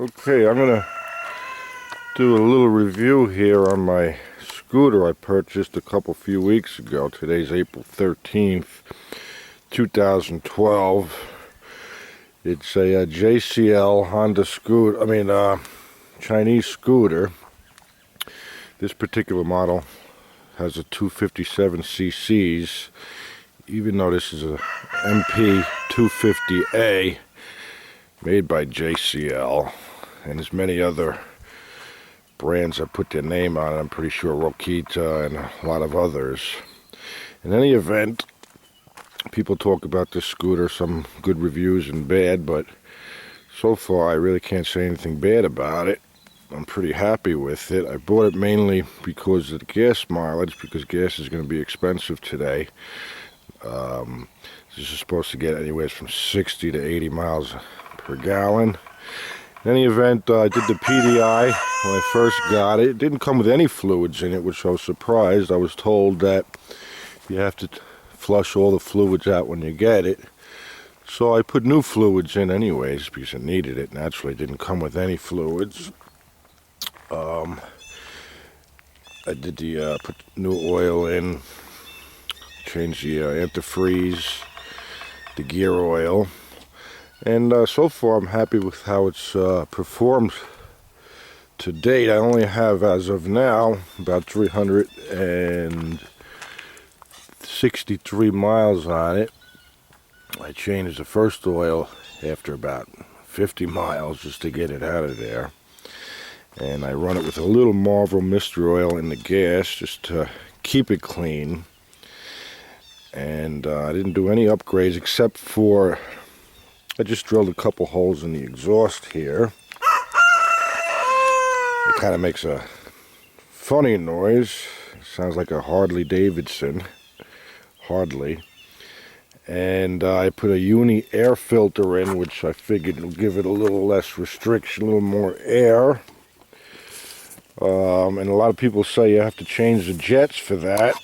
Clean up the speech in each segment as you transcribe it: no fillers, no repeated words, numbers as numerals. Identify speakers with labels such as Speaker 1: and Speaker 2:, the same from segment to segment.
Speaker 1: Okay, I'm gonna do a little review here on my scooter I purchased a few weeks ago. Today's April 13th, 2012. It's a JCL Honda scooter, Chinese scooter. This particular model has a 257 cc's, even though this is a MP 250A made by JCL. And there's many other brands that put their name on it. I'm pretty sure Rokita and a lot of others. In any event, people talk about this scooter, some good reviews and bad, but so far I really can't say anything bad about it. I'm pretty happy with it. I bought it mainly because of the gas mileage, because gas is going to be expensive today. This is supposed to get anywhere from 60 to 80 miles per gallon. In any event, I did the PDI when I first got it. It didn't come with any fluids in it, which I was surprised. I was told that you have to flush all the fluids out when you get it. So I put new fluids in anyways, because I needed it. Naturally, it didn't come with any fluids. I did put new oil in, changed the antifreeze, the gear oil. And so far I'm happy with how it's performed to date. I only have, as of now, about 363 miles on it. I changed the first oil after about 50 miles just to get it out of there. And I run it with a little Marlboro Mystery Oil in the gas just to keep it clean. And I didn't do any upgrades except for I just drilled a couple holes in the exhaust here. It kind of makes a funny noise. It sounds like a Harley Davidson. Hardly. And I put a uni air filter in, which I figured will give it a little less restriction, a little more air. And a lot of people say you have to change the jets for that,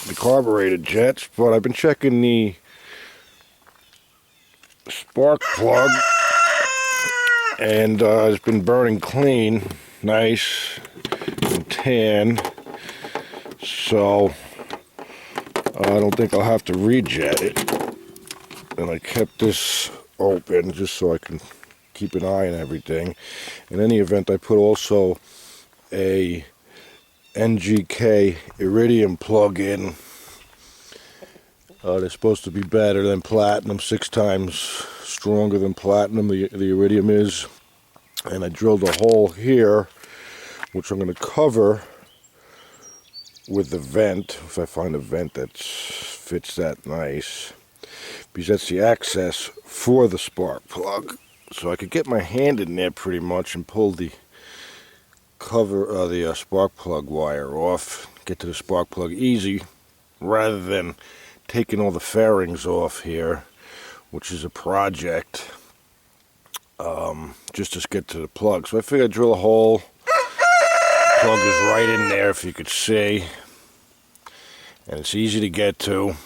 Speaker 1: the carbureted jets, but I've been checking the spark plug, and it's been burning clean, nice and tan, so I don't think I'll have to rejet it. And I kept this open just so I can keep an eye on everything. In any event, I put also a NGK iridium plug in. They're supposed to be better than platinum, 6 times stronger than platinum, the iridium is. And I drilled a hole here, which I'm going to cover with the vent, if I find a vent that fits that nice, because that's the access for the spark plug. So I could get my hand in there pretty much and pull the cover of the spark plug wire off, get to the spark plug easy, rather than taking all the fairings off here, which is a project, just to get to the plug. So I figured I'd drill a hole. The plug is right in there, if you could see, and it's easy to get to,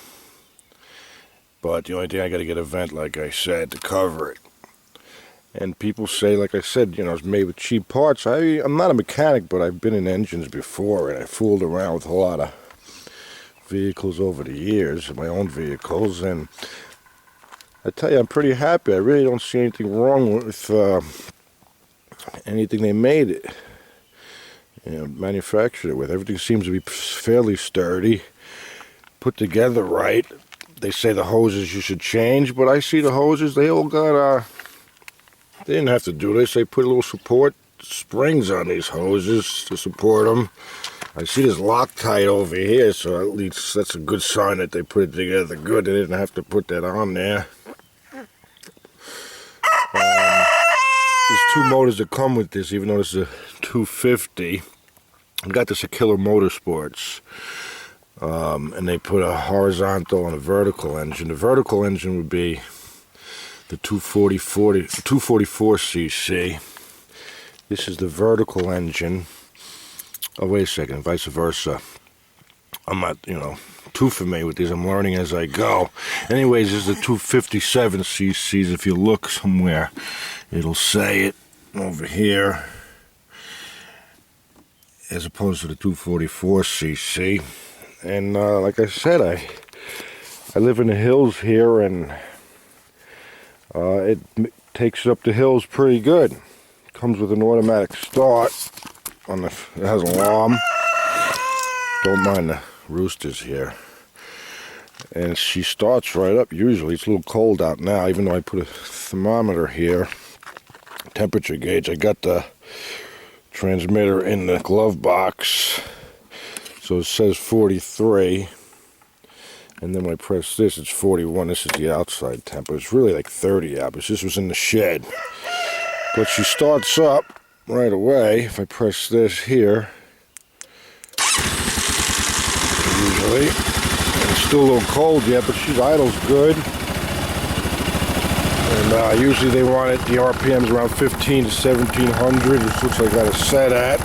Speaker 1: but the only thing, I got to get a vent, like I said, to cover it. And people say, like I said, it's made with cheap parts. I'm not a mechanic, but I've been in engines before, and I fooled around with a lot of vehicles over the years, my own vehicles, and I tell you, I'm pretty happy. I really don't see anything wrong with anything they made it, manufactured it with. Everything seems to be fairly sturdy, put together right. They say the hoses you should change, but I see the hoses, they all got they didn't have to do this. They put little support springs on these hoses to support them. I see this Loctite over here, so at least that's a good sign that they put it together good. They didn't have to put that on there. There's 2 motors that come with this, even though this is a 250. I got this at Killer Motorsports, and they put a horizontal and a vertical engine. The vertical engine would be the 244 cc. This is the vertical engine. Oh, wait a second, vice versa. I'm not, too familiar with these. I'm learning as I go. Anyways, this is the 257 cc's. If you look somewhere, it'll say it. over here, as opposed to the 244cc. And like I said, I live in the hills here, and it takes up the hills pretty good. Comes with an automatic start. It has an alarm. Don't mind the roosters here. And she starts right up usually. It's a little cold out now, even though I put a thermometer here, temperature gauge. I got the transmitter in the glove box, so it says 43. And then when I press this, it's 41. This is the outside temp. It's really like 30 out, but this was in the shed. But she starts up right away. If I press this here, usually, and it's still a little cold yet, but she's idles good. And usually they want it, the RPMs around 15 to 1700, which looks like I got it set at.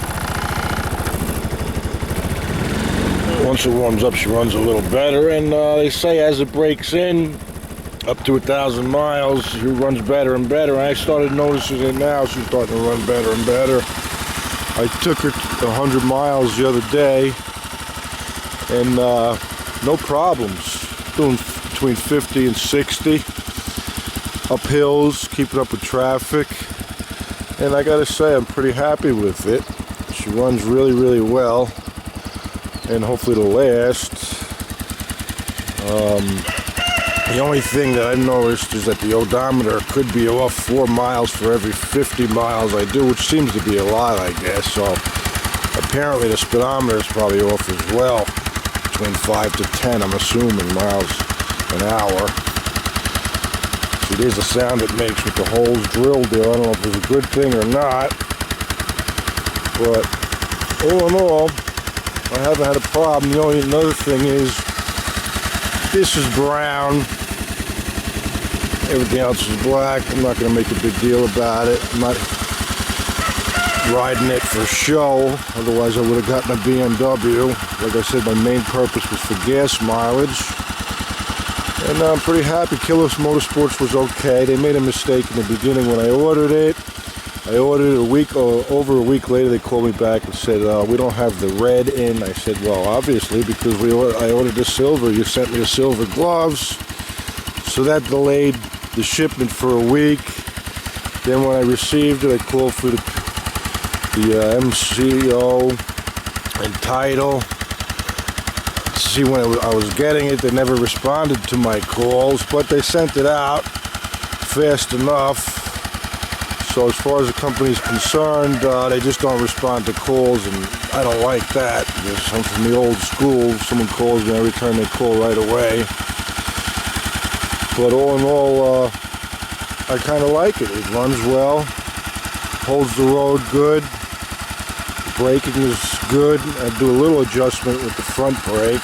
Speaker 1: Once it warms up, she runs a little better, and they say as it breaks in, up to 1,000 miles, she runs better and better. I started noticing it now. She's starting to run better and better. I took her 100 miles the other day, and no problems. Doing between 50 and 60 up hills, keeping up with traffic, and I gotta say I'm pretty happy with it. She runs really, really well, and hopefully it'll last. The only thing that I've noticed is that the odometer could be off 4 miles for every 50 miles I do, which seems to be a lot, I guess. So apparently the speedometer is probably off as well, between 5 to 10, I'm assuming, miles an hour. See, there's the sound it makes with the holes drilled there. I don't know if it's a good thing or not, but all in all, I haven't had a problem. The only another thing is, this is brown. Everything else is black. I'm not going to make a big deal about it. I'm not riding it for show. Otherwise, I would have gotten a BMW. Like I said, my main purpose was for gas mileage. And I'm pretty happy. Killer Motorsports was okay. They made a mistake in the beginning when I ordered it. I ordered it over a week later. They called me back and said, we don't have the red in. I said, well, obviously, because I ordered the silver. You sent me the silver gloves. So that delayed the shipment for a week. Then when I received it, I called for the MCO and title to see when I was getting it. They never responded to my calls, but they sent it out fast enough. So as far as the company's concerned, they just don't respond to calls, and I don't like that, because I'm from the old school. If someone calls me, I return their call right away. But all in all, I kind of like it. It runs well, holds the road good, the braking is good. I do a little adjustment with the front brake.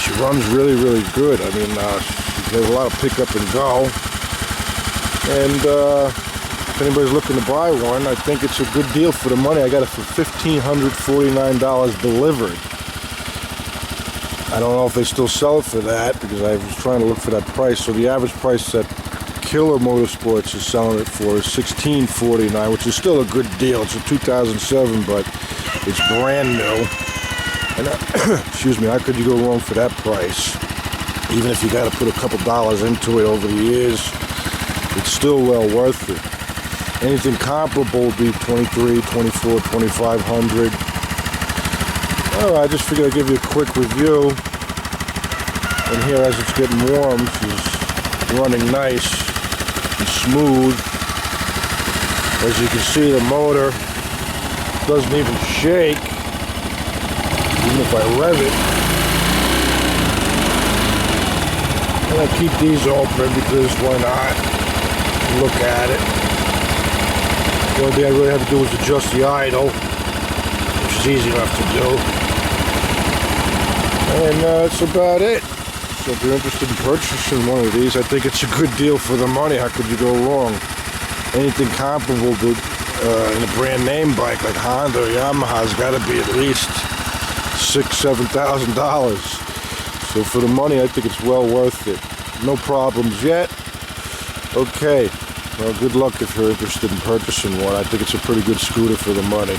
Speaker 1: She runs really, really good. I mean, there's a lot of pick up and go. And if anybody's looking to buy one, I think it's a good deal for the money. I got it for $1,549 delivered. I don't know if they still sell it for that, because I was trying to look for that price. So the average price that Killer Motorsports is selling it for is $1,649, which is still a good deal. It's a 2007, but it's brand new. And excuse me, how could you go wrong for that price? Even if you got to put a couple dollars into it over the years, it's still well worth it. Anything comparable would be $2,300, $2,400, $2,500. I just figured I'd give you a quick review. And here, as it's getting warm, she's running nice and smooth. As you can see, the motor doesn't even shake, even if I rev it. And I keep these open because why not? Look at it. The only thing I really have to do is adjust the idle, which is easy enough to do. And that's about it. So if you're interested in purchasing one of these, I think it's a good deal for the money. How could you go wrong? Anything comparable to in a brand name bike like Honda or Yamaha has got to be at least $6,000–7,000. So for the money, I think it's well worth it. No problems yet. Okay. Well, good luck if you're interested in purchasing one. I think it's a pretty good scooter for the money.